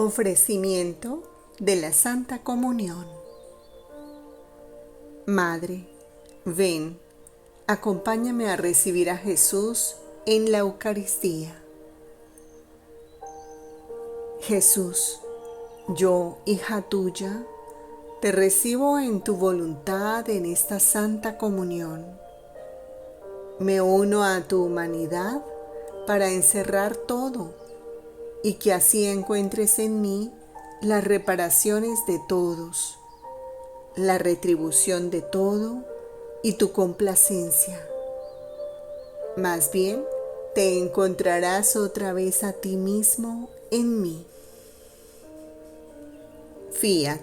Ofrecimiento de la Santa Comunión. Madre, ven, acompáñame a recibir a Jesús en la Eucaristía. Jesús, yo, hija tuya, te recibo en tu voluntad en esta Santa Comunión. Me uno a tu humanidad para encerrar todo y que así encuentres en mí las reparaciones de todos, la retribución de todo y tu complacencia. Más bien, te encontrarás otra vez a ti mismo en mí. Fiat.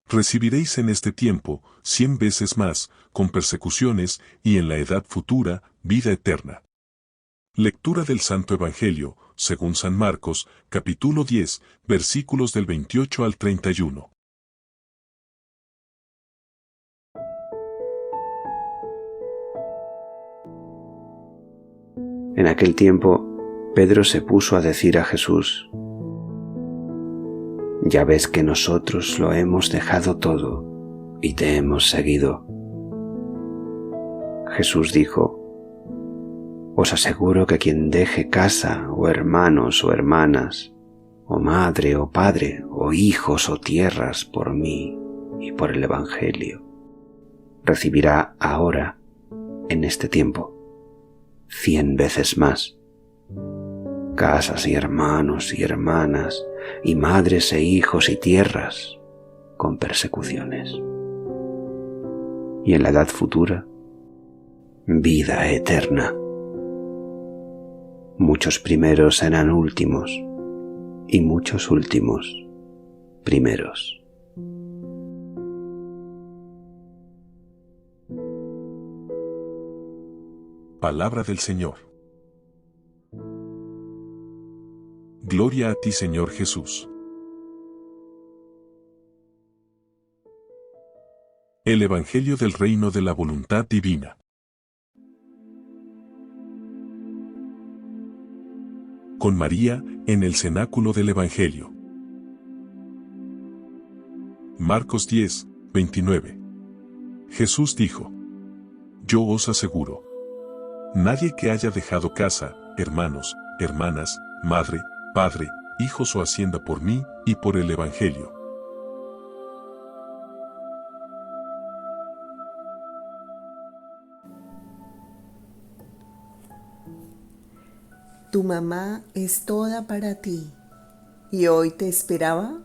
Recibiréis en este tiempo 100 veces más, con persecuciones, y en la edad futura, vida eterna. Lectura del Santo Evangelio, según San Marcos, capítulo 10, versículos del 28 al 31. En aquel tiempo, Pedro se puso a decir a Jesús: «Ya ves que nosotros lo hemos dejado todo y te hemos seguido». Jesús dijo: «Os aseguro que quien deje casa, o hermanos o hermanas, o madre o padre, o hijos o tierras por mí y por el Evangelio, recibirá ahora, en este tiempo, 100 veces más. Casas y hermanos y hermanas, y madres e hijos y tierras, con persecuciones. Y en la edad futura, vida eterna. Muchos primeros serán últimos, y muchos últimos primeros». Palabra del Señor. Gloria a ti, Señor Jesús. El Evangelio del Reino de la Voluntad Divina. Con María, en el cenáculo del Evangelio. Marcos 10, 29. Jesús dijo: «Yo os aseguro, nadie que haya dejado casa, hermanos, hermanas, madre, padre, hijos o hacienda por mí y por el Evangelio, Tu mamá es toda para ti y hoy te esperaba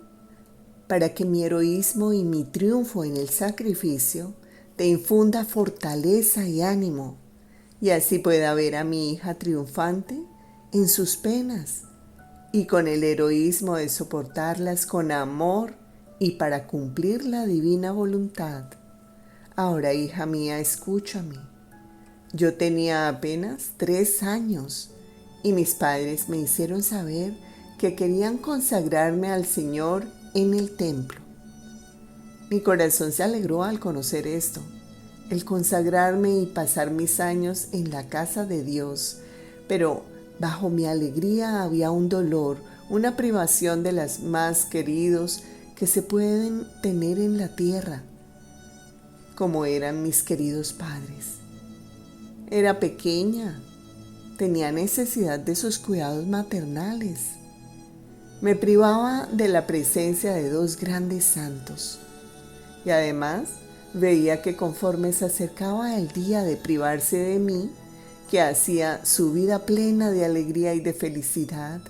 para que mi heroísmo y mi triunfo en el sacrificio te infunda fortaleza y ánimo y así pueda ver a mi hija triunfante en sus penas y con el heroísmo de soportarlas con amor y para cumplir la divina voluntad. Ahora, hija mía, escúchame. Yo tenía apenas 3 años y mis padres me hicieron saber que querían consagrarme al Señor en el templo. Mi corazón se alegró al conocer esto, el consagrarme y pasar mis años en la casa de Dios, pero bajo mi alegría había un dolor, una privación de las más queridos que se pueden tener en la tierra, como eran mis queridos padres. Era pequeña, tenía necesidad de sus cuidados maternales. Me privaba de la presencia de 2 grandes santos. Y además veía que conforme se acercaba el día de privarse de mí, que hacía su vida plena de alegría y de felicidad,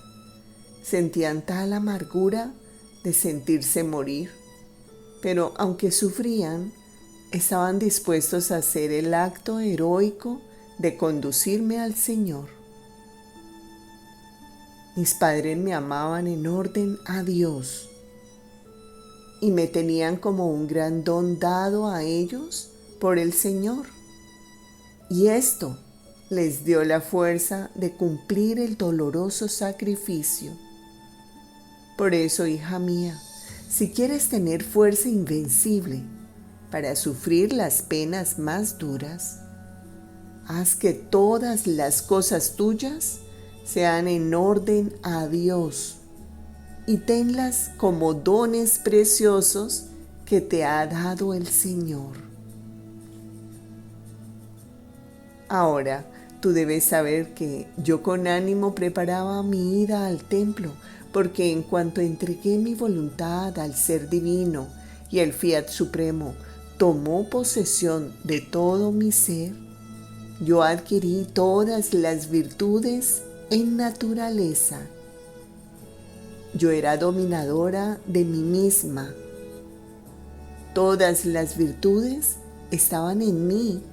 sentían tal amargura de sentirse morir. Pero aunque sufrían, estaban dispuestos a hacer el acto heroico de conducirme al Señor. Mis padres me amaban en orden a Dios y me tenían como un gran don dado a ellos por el Señor. Y esto les dio la fuerza de cumplir el doloroso sacrificio. Por eso, hija mía, si quieres tener fuerza invencible para sufrir las penas más duras, haz que todas las cosas tuyas sean en orden a Dios y tenlas como dones preciosos que te ha dado el Señor. Ahora, tú debes saber que yo con ánimo preparaba mi ida al templo, porque en cuanto entregué mi voluntad al Ser Divino y el Fiat Supremo tomó posesión de todo mi ser, yo adquirí todas las virtudes en naturaleza. Yo era dominadora de mí misma. Todas las virtudes estaban en mí,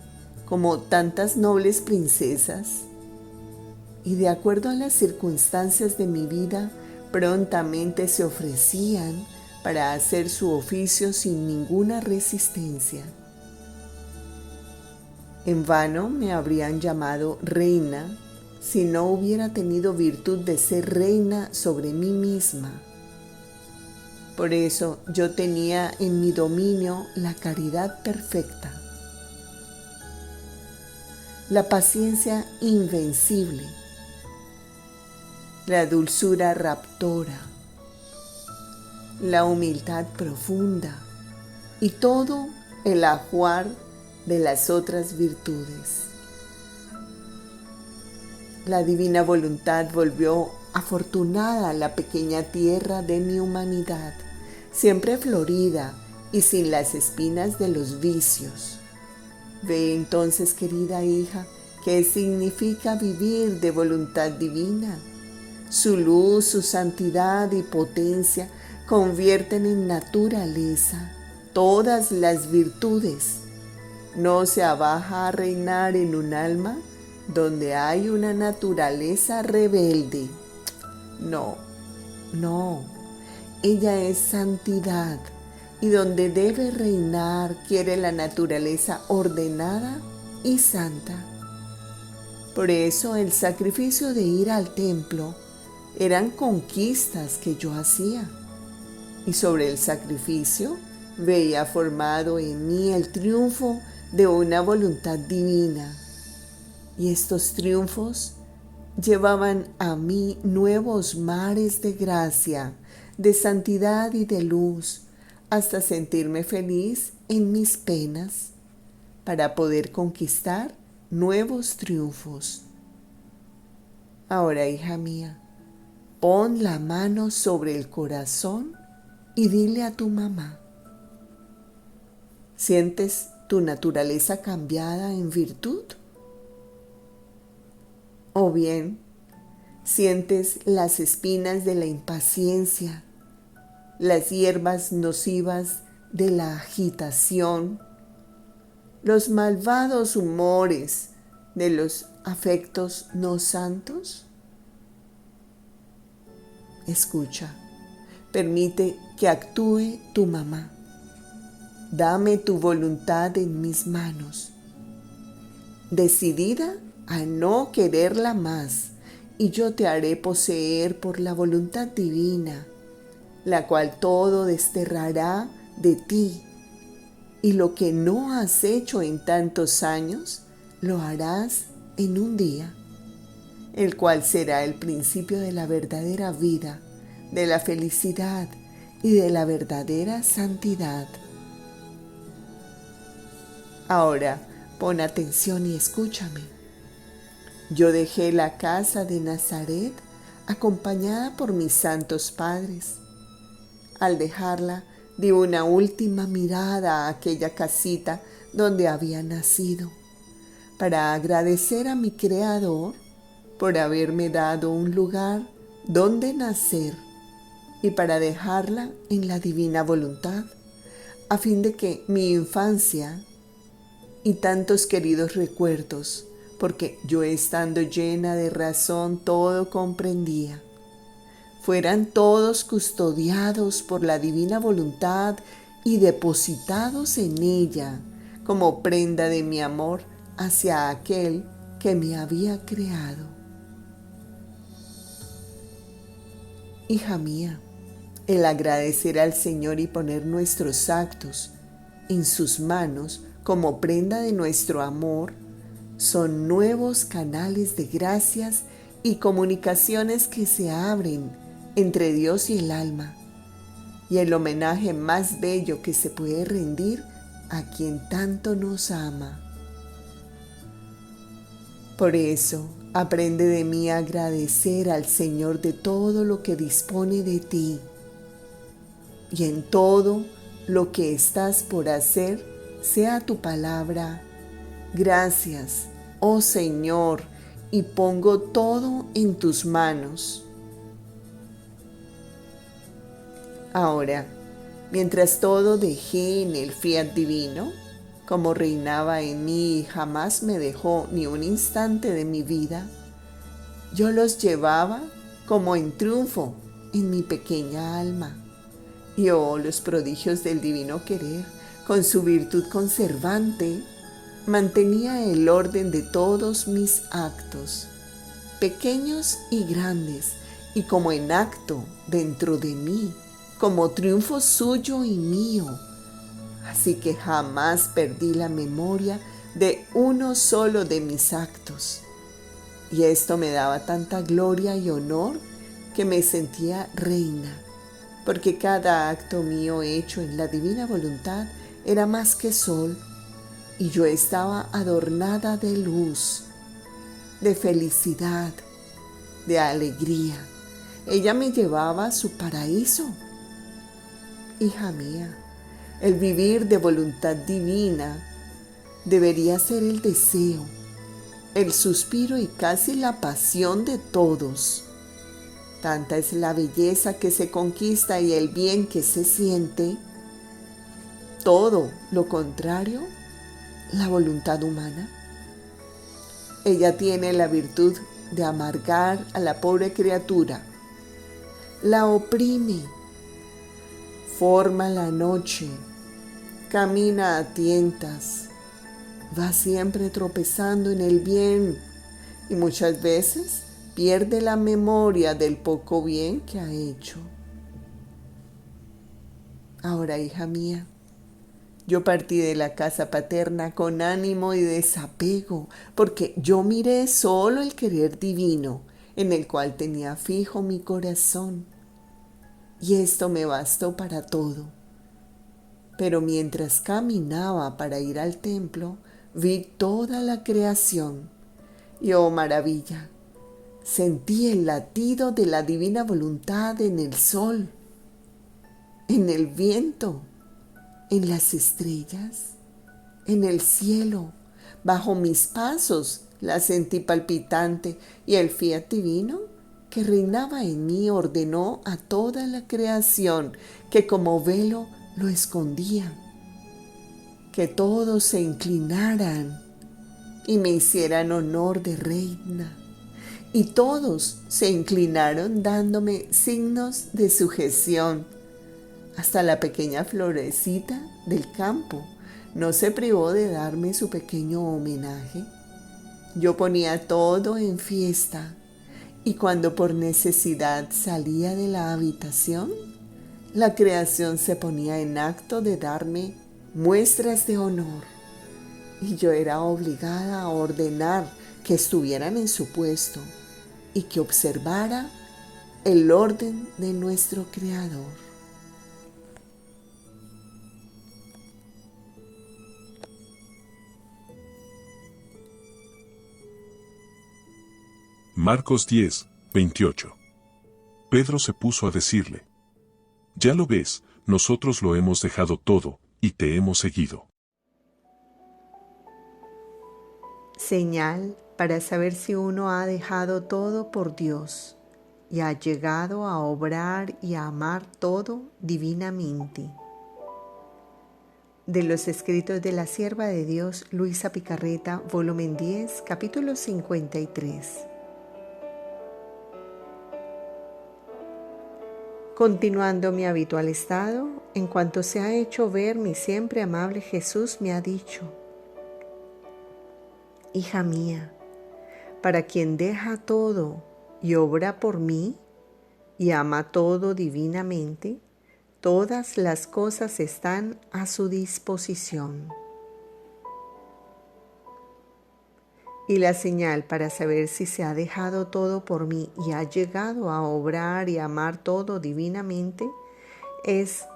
como tantas nobles princesas, y de acuerdo a las circunstancias de mi vida, prontamente se ofrecían para hacer su oficio sin ninguna resistencia. En vano me habrían llamado reina si no hubiera tenido virtud de ser reina sobre mí misma. Por eso yo tenía en mi dominio la caridad perfecta, la paciencia invencible, la dulzura raptora, la humildad profunda y todo el ajuar de las otras virtudes. La divina voluntad volvió afortunada la pequeña tierra de mi humanidad, siempre florida y sin las espinas de los vicios. Ve entonces, querida hija, qué significa vivir de voluntad divina. Su luz, su santidad y potencia convierten en naturaleza todas las virtudes. No se abaja a reinar en un alma donde hay una naturaleza rebelde. No, ella es santidad, y donde debe reinar quiere la naturaleza ordenada y santa. Por eso el sacrificio de ir al templo eran conquistas que yo hacía, y sobre el sacrificio veía formado en mí el triunfo de una voluntad divina. Y estos triunfos llevaban a mí nuevos mares de gracia, de santidad y de luz, hasta sentirme feliz en mis penas, para poder conquistar nuevos triunfos. Ahora, hija mía, pon la mano sobre el corazón y dile a tu mamá: ¿sientes tu naturaleza cambiada en virtud? O bien, sientes las espinas de la impaciencia, las hierbas nocivas de la agitación, los malvados humores de los afectos no santos? Escucha, permite que actúe tu mamá. Dame tu voluntad en mis manos, decidida a no quererla más, y yo te haré poseer por la voluntad divina, la cual todo desterrará de ti, y lo que no has hecho en tantos años, lo harás en un día, el cual será el principio de la verdadera vida, de la felicidad y de la verdadera santidad. Ahora, pon atención y escúchame. Yo dejé la casa de Nazaret acompañada por mis santos padres. Al dejarla, di una última mirada a aquella casita donde había nacido, para agradecer a mi Creador por haberme dado un lugar donde nacer y para dejarla en la divina voluntad, a fin de que mi infancia y tantos queridos recuerdos, porque yo estando llena de razón todo comprendía, fueran todos custodiados por la divina voluntad y depositados en ella como prenda de mi amor hacia aquel que me había creado. Hija mía, el agradecer al Señor y poner nuestros actos en sus manos como prenda de nuestro amor son nuevos canales de gracias y comunicaciones que se abren entre Dios y el alma, y el homenaje más bello que se puede rendir a quien tanto nos ama. Por eso, aprende de mí a agradecer al Señor de todo lo que dispone de ti, y en todo lo que estás por hacer, sea tu palabra: gracias, oh Señor, y pongo todo en tus manos. Ahora, mientras todo dejé en el fiat divino, como reinaba en mí y jamás me dejó ni un instante de mi vida, yo los llevaba como en triunfo en mi pequeña alma. Y oh, los prodigios del divino querer, con su virtud conservante, mantenía el orden de todos mis actos, pequeños y grandes, y como en acto dentro de mí, como triunfo suyo y mío. Así que jamás perdí la memoria de uno solo de mis actos. Y esto me daba tanta gloria y honor que me sentía reina, porque cada acto mío hecho en la divina voluntad era más que sol, y yo estaba adornada de luz, de felicidad, de alegría. Ella me llevaba a su paraíso. Hija mía, el vivir de voluntad divina debería ser el deseo, el suspiro y casi la pasión de todos. Tanta es la belleza que se conquista y el bien que se siente. Todo lo contrario, la voluntad humana. Ella tiene la virtud de amargar a la pobre criatura, la oprime, forma la noche, camina a tientas, va siempre tropezando en el bien y muchas veces pierde la memoria del poco bien que ha hecho. Ahora, hija mía, yo partí de la casa paterna con ánimo y desapego, porque yo miré solo el querer divino en el cual tenía fijo mi corazón, y esto me bastó para todo. Pero mientras caminaba para ir al templo, vi toda la creación, y oh maravilla, sentí el latido de la divina voluntad en el sol, en el viento, en las estrellas, en el cielo. Bajo mis pasos la sentí palpitante, y el fiat divino que reinaba en mí ordenó a toda la creación que como velo lo escondía, que todos se inclinaran y me hicieran honor de reina. Y todos se inclinaron dándome signos de sujeción. Hasta la pequeña florecita del campo no se privó de darme su pequeño homenaje. Yo ponía todo en fiesta, y cuando por necesidad salía de la habitación, la creación se ponía en acto de darme muestras de honor, y yo era obligada a ordenar que estuvieran en su puesto y que observara el orden de nuestro Creador. Marcos 10, 28. Pedro se puso a decirle: Ya lo ves, nosotros lo hemos dejado todo, y te hemos seguido. Señal para saber si uno ha dejado todo por Dios y ha llegado a obrar y a amar todo divinamente. De los escritos de la sierva de Dios, Luisa Picarreta, volumen 10, capítulo 53. Continuando mi habitual estado, en cuanto se ha hecho ver, mi siempre amable Jesús me ha dicho: hija mía, para quien deja todo y obra por mí y ama todo divinamente, todas las cosas están a su disposición. Y la señal para saber si se ha dejado todo por mí y ha llegado a obrar y amar todo divinamente es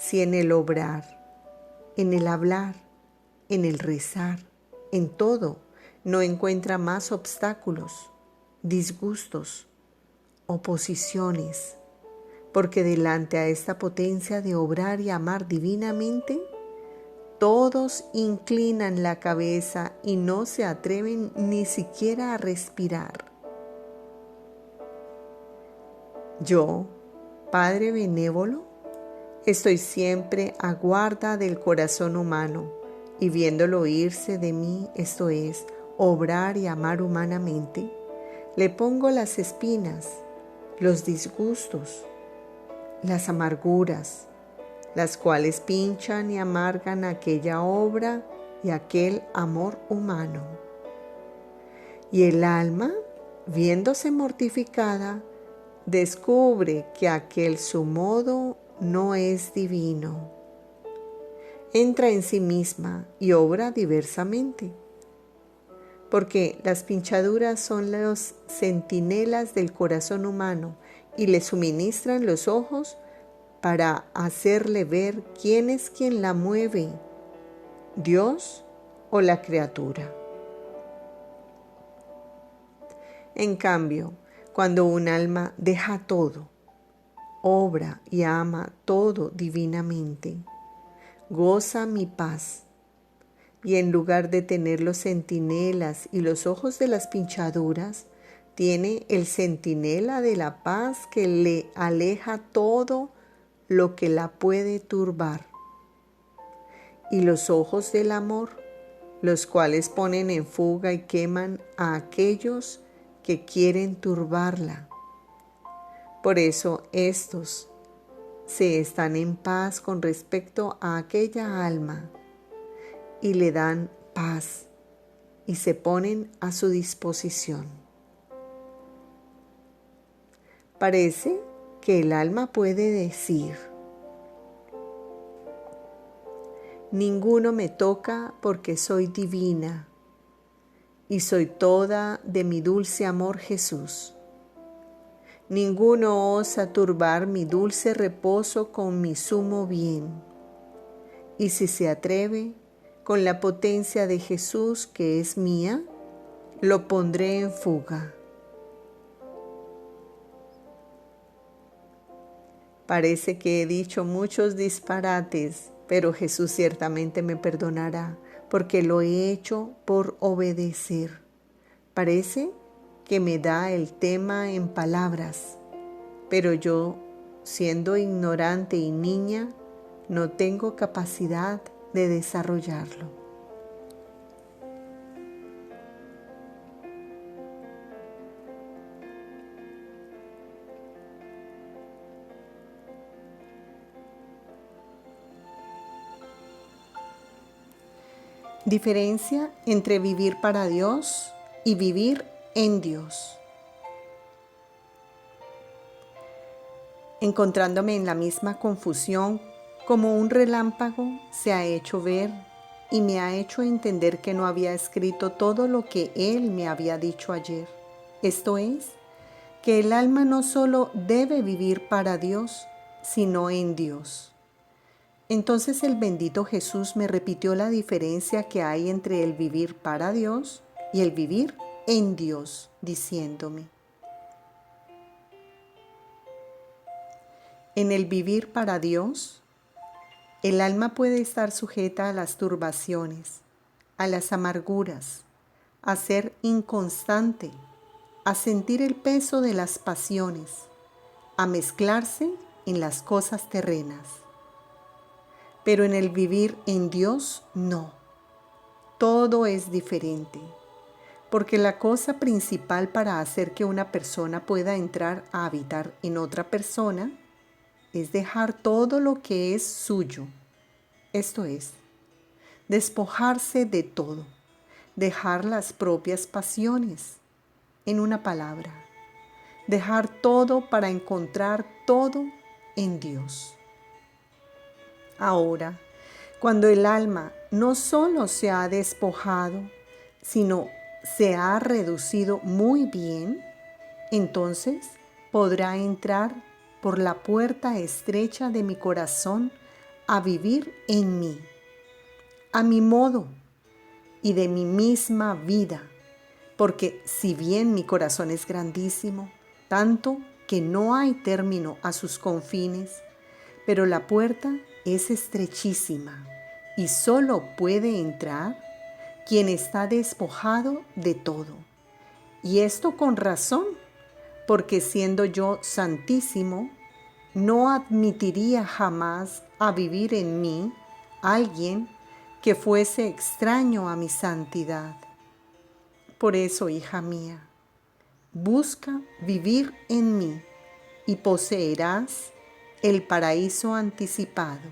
si en el obrar, en el hablar, en el rezar, en todo, no encuentra más obstáculos, disgustos, oposiciones, porque delante a esta potencia de obrar y amar divinamente, todos inclinan la cabeza y no se atreven ni siquiera a respirar. Yo, Padre benévolo, estoy siempre a guarda del corazón humano y viéndolo irse de mí, esto es, obrar y amar humanamente, le pongo las espinas, los disgustos, las amarguras, las cuales pinchan y amargan aquella obra y aquel amor humano. Y el alma, viéndose mortificada, descubre que aquel su modo no es divino. Entra en sí misma y obra diversamente, porque las pinchaduras son los centinelas del corazón humano y le suministran los ojos para hacerle ver quién es quien la mueve, Dios o la criatura. En cambio, cuando un alma deja todo, obra y ama todo divinamente, goza mi paz, y en lugar de tener los centinelas y los ojos de las pinchaduras, tiene el centinela de la paz que le aleja todo lo que la puede turbar, y los ojos del amor, los cuales ponen en fuga y queman a aquellos que quieren turbarla. Por eso estos se están en paz con respecto a aquella alma y le dan paz y se ponen a su disposición. Parece que el alma puede decir: ninguno me toca porque soy divina y soy toda de mi dulce amor Jesús. Ninguno osa turbar mi dulce reposo con mi sumo bien. Y si se atreve, con la potencia de Jesús que es mía, lo pondré en fuga. Parece que he dicho muchos disparates, pero Jesús ciertamente me perdonará, porque lo he hecho por obedecer. Parece que me da el tema en palabras, pero yo, siendo ignorante y niña, no tengo capacidad de desarrollarlo. Diferencia entre vivir para Dios y vivir en Dios. Encontrándome en la misma confusión, como un relámpago se ha hecho ver y me ha hecho entender que no había escrito todo lo que Él me había dicho ayer. Esto es, que el alma no solo debe vivir para Dios, sino en Dios. Entonces el bendito Jesús me repitió la diferencia que hay entre el vivir para Dios y el vivir en Dios, diciéndome: en el vivir para Dios, el alma puede estar sujeta a las turbaciones, a las amarguras, a ser inconstante, a sentir el peso de las pasiones, a mezclarse en las cosas terrenas. Pero en el vivir en Dios, no. Todo es diferente, porque la cosa principal para hacer que una persona pueda entrar a habitar en otra persona es dejar todo lo que es suyo. Esto es, despojarse de todo, dejar las propias pasiones. En una palabra, dejar todo para encontrar todo en Dios. Ahora, cuando el alma no solo se ha despojado, sino se ha reducido muy bien, entonces podrá entrar por la puerta estrecha de mi corazón a vivir en mí, a mi modo y de mi misma vida, porque si bien mi corazón es grandísimo, tanto que no hay término a sus confines, pero la puerta es estrechísima y solo puede entrar quien está despojado de todo. Y esto con razón, porque siendo yo santísimo, no admitiría jamás a vivir en mí alguien que fuese extraño a mi santidad. Por eso, hija mía, busca vivir en mí y poseerás el paraíso anticipado.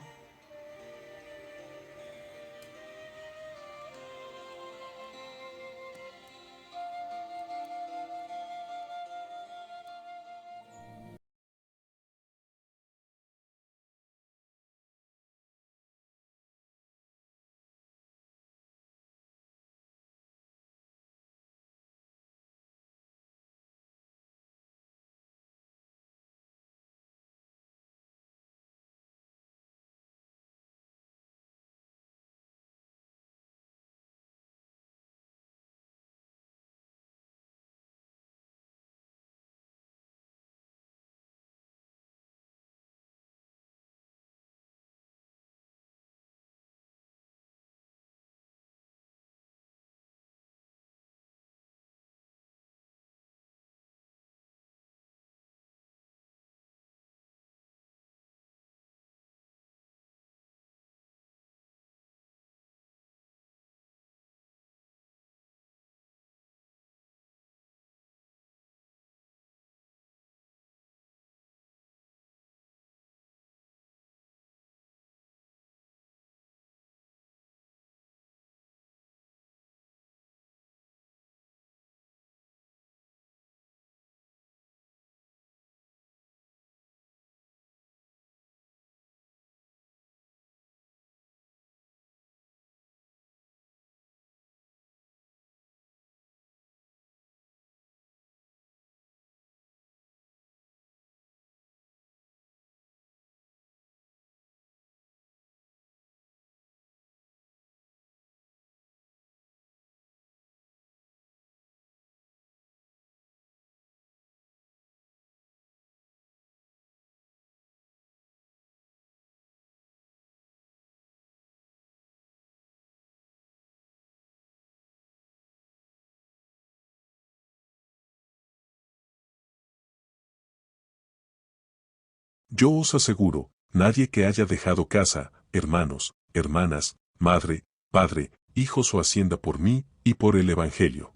Yo os aseguro, nadie que haya dejado casa, hermanos, hermanas, madre, padre, hijos o hacienda por mí y por el Evangelio,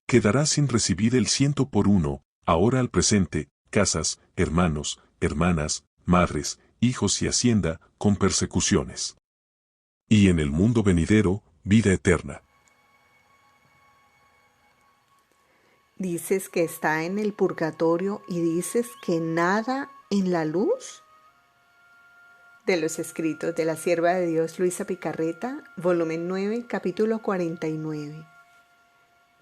quedará sin recibir el 100 por 1, ahora al presente, casas, hermanos, hermanas, madres, hijos y hacienda, con persecuciones. Y en el mundo venidero, vida eterna. Dices que está en el purgatorio y dices que nada en la luz. De los escritos de la sierva de Dios Luisa Picarreta, volumen 9, capítulo 49.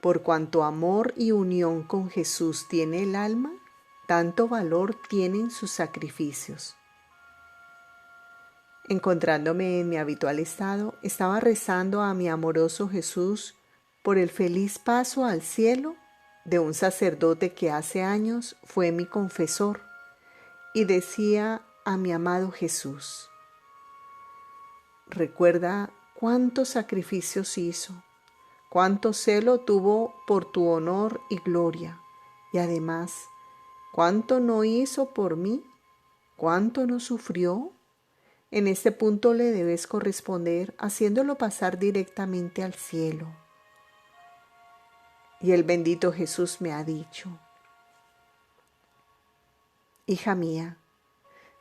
Por cuanto amor y unión con Jesús tiene el alma, tanto valor tienen sus sacrificios. Encontrándome en mi habitual estado, estaba rezando a mi amoroso Jesús por el feliz paso al cielo de un sacerdote que hace años fue mi confesor, y decía a mi amado Jesús: recuerda cuántos sacrificios hizo, cuánto celo tuvo por tu honor y gloria, y además, cuánto no hizo por mí, cuánto no sufrió. En este punto le debes corresponder haciéndolo pasar directamente al cielo. Y el bendito Jesús me ha dicho: hija mía,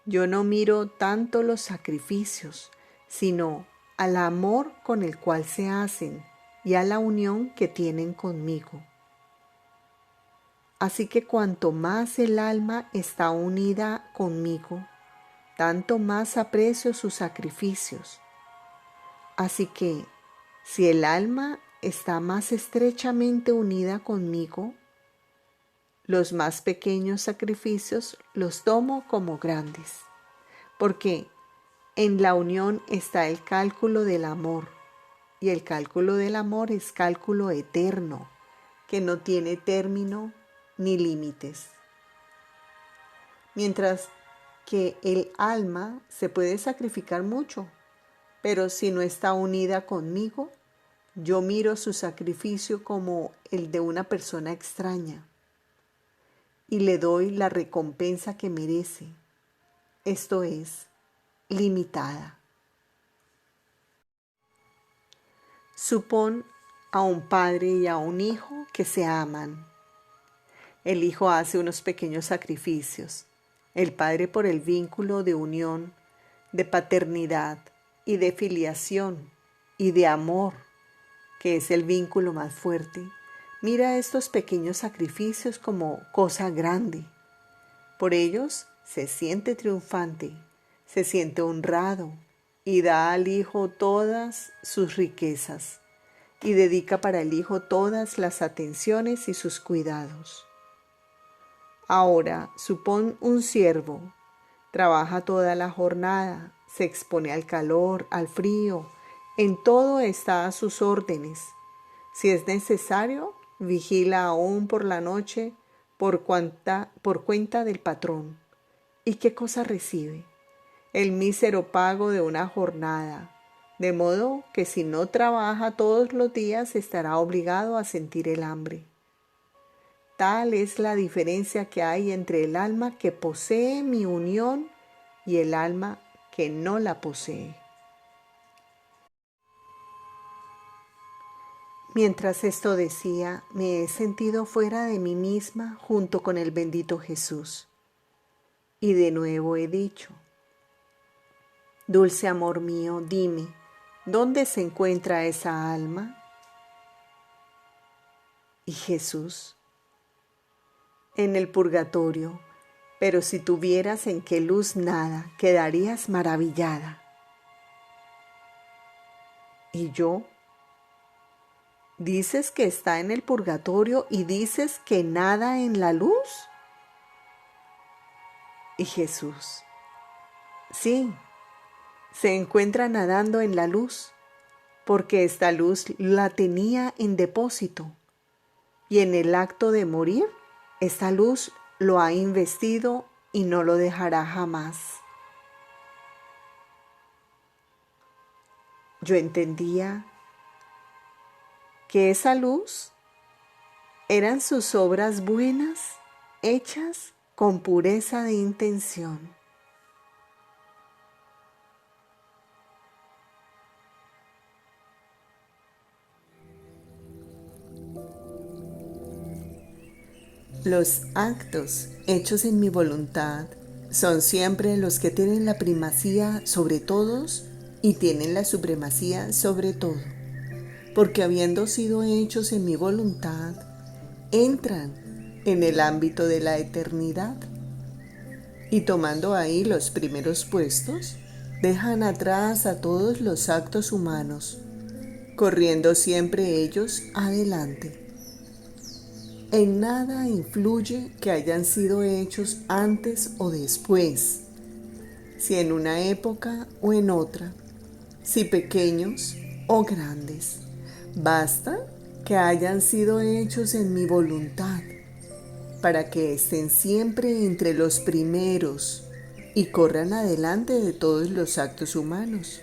yo no miro tanto los sacrificios, sino al amor con el cual se hacen y a la unión que tienen conmigo. Así que cuanto más el alma está unida conmigo, tanto más aprecio sus sacrificios. Así que, si el alma está más estrechamente unida conmigo, los más pequeños sacrificios los tomo como grandes, porque en la unión está el cálculo del amor, y el cálculo del amor es cálculo eterno, que no tiene término ni límites. Mientras que el alma se puede sacrificar mucho, pero si no está unida conmigo, yo miro su sacrificio como el de una persona extraña y le doy la recompensa que merece, esto es, limitada. Supón a un padre y a un hijo que se aman. El hijo hace unos pequeños sacrificios, el padre por el vínculo de unión, de paternidad y de filiación y de amor, que es el vínculo más fuerte. Mira estos pequeños sacrificios como cosa grande. Por ellos se siente triunfante, se siente honrado y da al hijo todas sus riquezas y dedica para el hijo todas las atenciones y sus cuidados. Ahora, supón un siervo, trabaja toda la jornada, se expone al calor, al frío, en todo está a sus órdenes. Si es necesario, vigila aún por la noche por cuenta del patrón. ¿Y qué cosa recibe? El mísero pago de una jornada, de modo que si no trabaja todos los días estará obligado a sentir el hambre. Tal es la diferencia que hay entre el alma que posee mi unión y el alma que no la posee. Mientras esto decía, me he sentido fuera de mí misma junto con el bendito Jesús. Y de nuevo he dicho, dulce amor mío, dime, ¿dónde se encuentra esa alma? Y Jesús, en el purgatorio, pero si tuvieras en qué luz nada, quedarías maravillada. Y yo, ¿dices que está en el purgatorio y dices que nada en la luz? Y Jesús, sí, se encuentra nadando en la luz, porque esta luz la tenía en depósito, y en el acto de morir, esta luz lo ha investido y no lo dejará jamás. Yo entendía que esa luz eran sus obras buenas hechas con pureza de intención. Los actos hechos en mi voluntad son siempre los que tienen la primacía sobre todos y tienen la supremacía sobre todo, porque habiendo sido hechos en mi voluntad, entran en el ámbito de la eternidad y tomando ahí los primeros puestos, dejan atrás a todos los actos humanos, corriendo siempre ellos adelante. En nada influye que hayan sido hechos antes o después, si en una época o en otra, si pequeños o grandes. Basta que hayan sido hechos en mi voluntad, para que estén siempre entre los primeros y corran adelante de todos los actos humanos.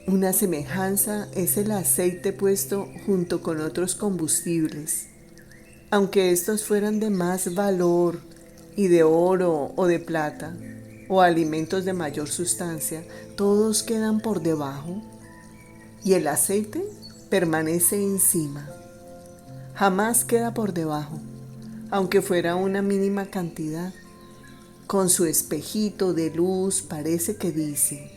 Una semejanza es el aceite puesto junto con otros combustibles. Aunque estos fueran de más valor y de oro o de plata, o alimentos de mayor sustancia, todos quedan por debajo y el aceite permanece encima. Jamás queda por debajo, aunque fuera una mínima cantidad. con su espejito de luz parece que dice: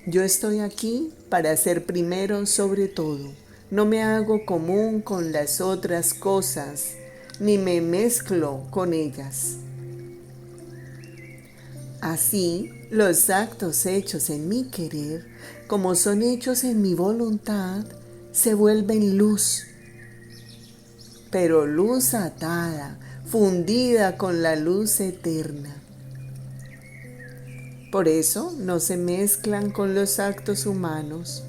yo estoy aquí para ser primero sobre todo. No me hago común con las otras cosas, ni me mezclo con ellas. Así, los actos hechos en mi querer, como son hechos en mi voluntad, se vuelven luz. Pero luz atada, fundida con la luz eterna. Por eso no se mezclan con los actos humanos,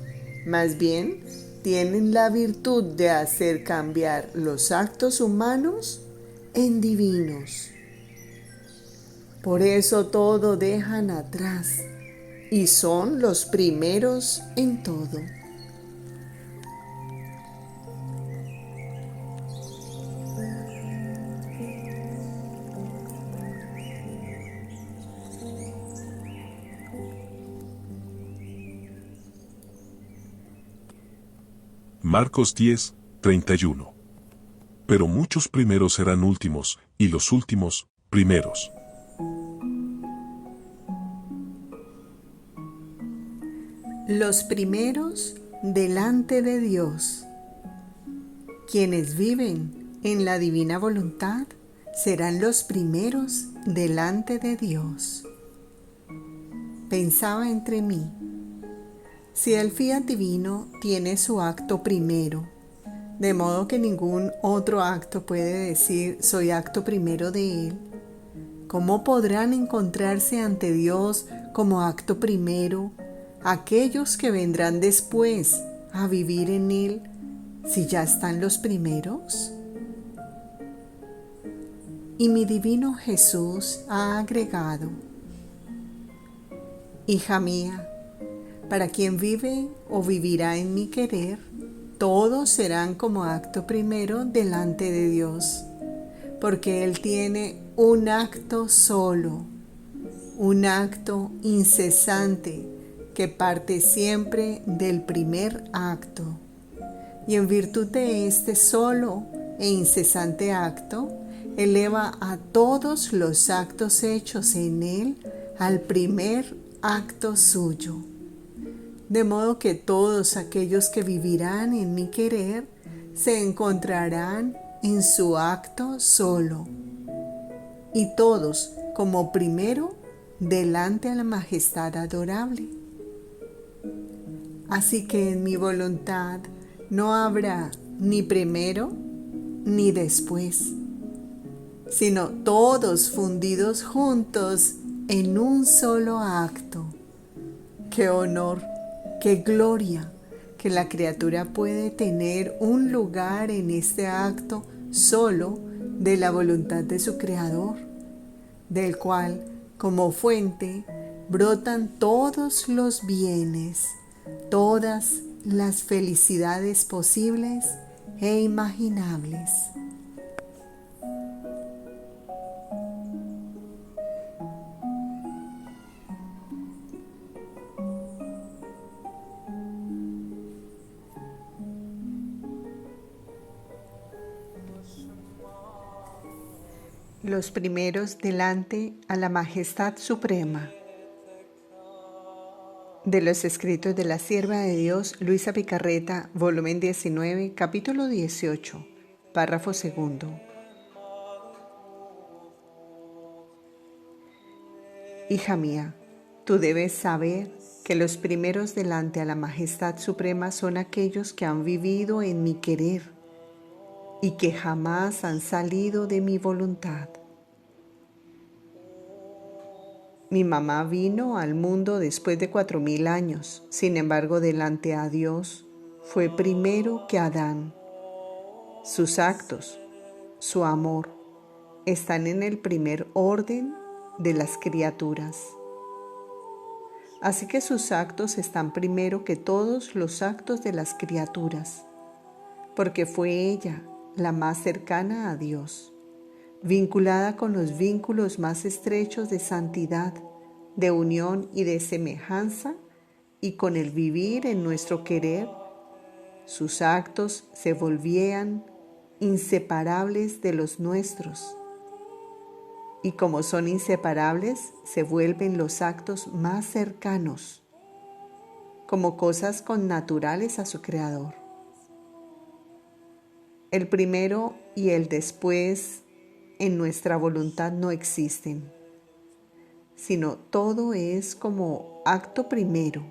más bien tienen la virtud de hacer cambiar los actos humanos en divinos. Por eso todo dejan atrás y son los primeros en todo. Marcos 10, 31. Pero muchos primeros serán últimos, y los últimos, primeros. Los primeros delante de Dios. Quienes viven en la divina voluntad serán los primeros delante de Dios. Pensaba entre mí, si el fiat divino tiene su acto primero, de modo que ningún otro acto puede decir soy acto primero de él, ¿cómo podrán encontrarse ante Dios como acto primero aquellos que vendrán después a vivir en él si ya están los primeros? Y mi divino Jesús ha agregado: hija mía, para quien vive o vivirá en mi querer, todos serán como acto primero delante de Dios, porque Él tiene un acto solo, un acto incesante que parte siempre del primer acto. Y en virtud de este solo e incesante acto, eleva a todos los actos hechos en Él al primer acto suyo. De modo que todos aquellos que vivirán en mi querer se encontrarán en su acto solo, y todos como primero delante a la majestad adorable. Así que en mi voluntad no habrá ni primero ni después, sino todos fundidos juntos en un solo acto. ¡Qué honor, qué gloria que la criatura puede tener un lugar en este acto solo de la voluntad de su Creador, del cual, como fuente, brotan todos los bienes, todas las felicidades posibles e imaginables. Los primeros delante a la majestad suprema. De los escritos de la sierva de Dios, Luisa Picarreta, volumen 19, capítulo 18, párrafo 2. Hija mía, tú debes saber que los primeros delante a la majestad suprema son aquellos que han vivido en mi querer y que jamás han salido de mi voluntad. Mi mamá vino al mundo después de 4000 años, sin embargo, delante a Dios fue primero que Adán. Sus actos, su amor, están en el primer orden de las criaturas. Así que sus actos están primero que todos los actos de las criaturas, porque fue ella la más cercana a Dios, vinculada con los vínculos más estrechos de santidad, de unión y de semejanza, y con el vivir en nuestro querer, sus actos se volvían inseparables de los nuestros. y como son inseparables, se vuelven los actos más cercanos, como cosas connaturales a su Creador. El primero y el después en nuestra voluntad no existen, sino todo es como acto primero.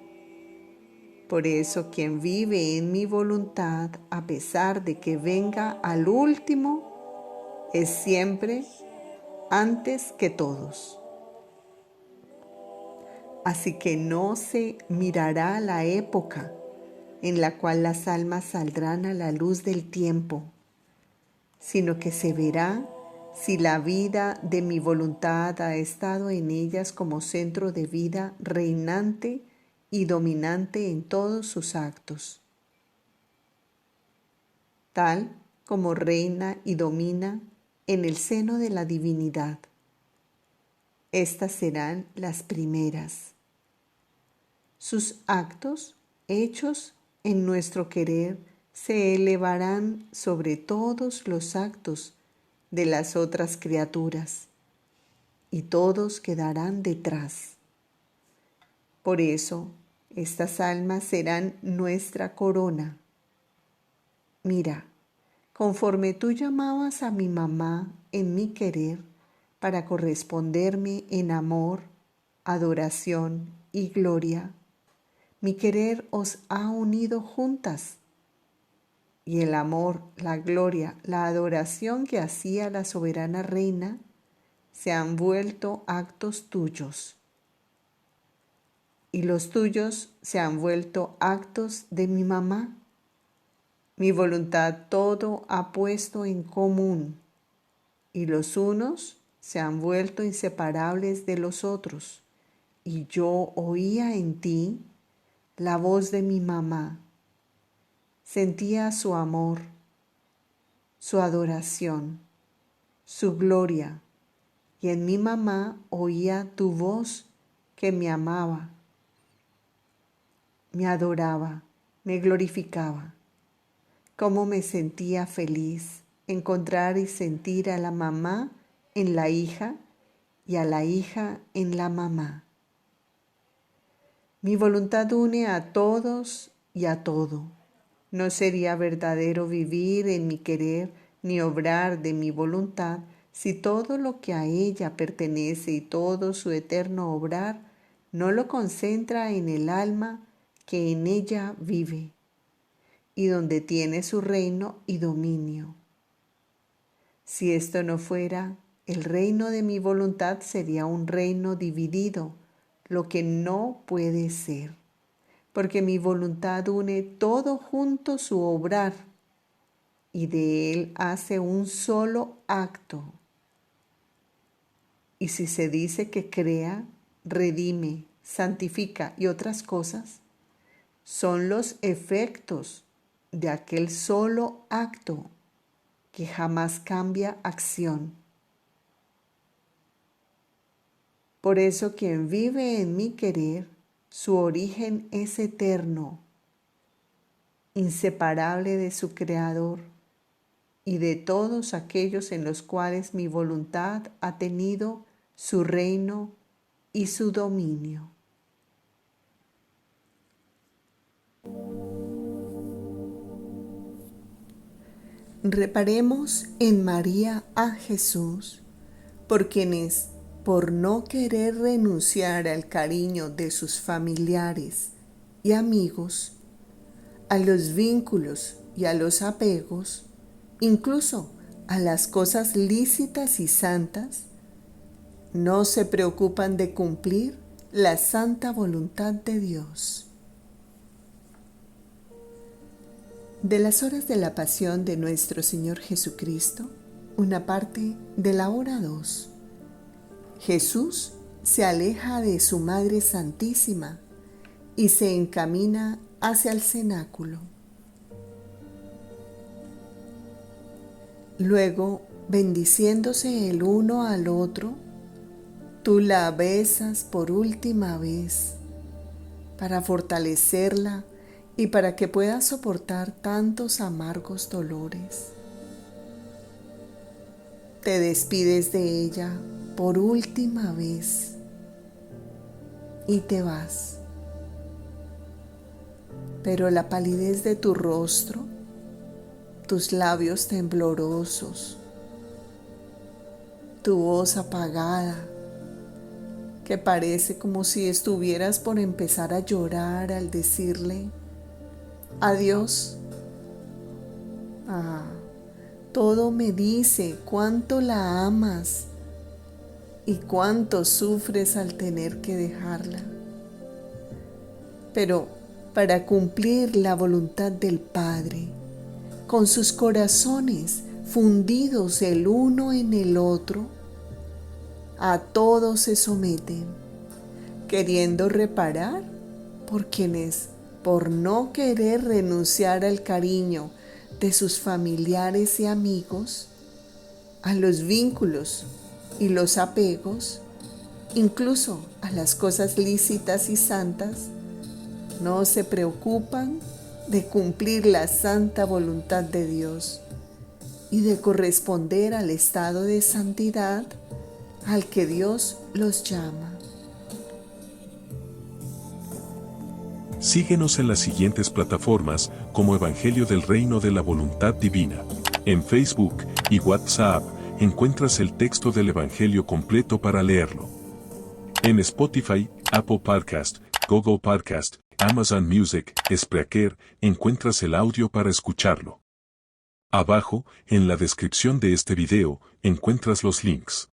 Por eso quien vive en mi voluntad, a pesar de que venga al último, es siempre antes que todos. Así que no se mirará la época en la cual las almas saldrán a la luz del tiempo, sino que se verá si la vida de mi voluntad ha estado en ellas como centro de vida reinante y dominante en todos sus actos, tal como reina y domina en el seno de la divinidad. Estas serán las primeras. Sus actos, hechos en nuestro querer, se elevarán sobre todos los actos de las otras criaturas, y todos quedarán detrás. Por eso, estas almas serán nuestra corona. Mira, conforme tú llamabas a mi mamá en mi querer para corresponderme en amor, adoración y gloria, mi querer os ha unido juntas. Y el amor, la gloria, la adoración que hacía la soberana reina se han vuelto actos tuyos. Y los tuyos se han vuelto actos de mi mamá. Mi voluntad todo ha puesto en común, y los unos se han vuelto inseparables de los otros. Y yo oía en ti la voz de mi mamá. Sentía su amor, su adoración, su gloria, y en mi mamá oía tu voz que me amaba, me adoraba, me glorificaba. Cómo me sentía feliz encontrar y sentir a la mamá en la hija y a la hija en la mamá. Mi voluntad une a todos y a todo. No sería verdadero vivir en mi querer ni obrar de mi voluntad si todo lo que a ella pertenece y todo su eterno obrar no lo concentra en el alma que en ella vive y donde tiene su reino y dominio. Si esto no fuera, el reino de mi voluntad sería un reino dividido, lo que no puede ser, porque mi voluntad une todo junto su obrar y de él hace un solo acto. Y si se dice que crea, redime, santifica y otras cosas, son los efectos de aquel solo acto que jamás cambia acción. Por eso quien vive en mi querer, su origen es eterno, inseparable de su Creador y de todos aquellos en los cuales mi voluntad ha tenido su reino y su dominio. Reparemos en María a Jesús, por quienes, por no querer renunciar al cariño de sus familiares y amigos, a los vínculos y a los apegos, incluso a las cosas lícitas y santas, no se preocupan de cumplir la santa voluntad de Dios. De las horas de la pasión de nuestro Señor Jesucristo, una parte de la hora 2. Jesús se aleja de su Madre Santísima y se encamina hacia el cenáculo. Luego, bendiciéndose el uno al otro, tú la besas por última vez para fortalecerla y para que pueda soportar tantos amargos dolores. Te despides de ella por última vez y te vas. Pero la palidez de tu rostro, tus labios temblorosos, tu voz apagada, que parece como si estuvieras por empezar a llorar al decirle adiós. Todo me dice cuánto la amas y cuánto sufres al tener que dejarla. Pero para cumplir la voluntad del Padre, con sus corazones fundidos el uno en el otro, a todos se someten, queriendo reparar por quienes, por no querer renunciar al cariño de sus familiares y amigos, a los vínculos y los apegos, incluso a las cosas lícitas y santas, no se preocupan de cumplir la santa voluntad de Dios y de corresponder al estado de santidad al que Dios los llama. Síguenos en las siguientes plataformas como Evangelio del Reino de la Voluntad Divina. En Facebook y WhatsApp encuentras el texto del Evangelio completo para leerlo. En Spotify, Apple Podcast, Google Podcast, Amazon Music, Spreaker encuentras el audio para escucharlo. Abajo, en la descripción de este video, encuentras los links.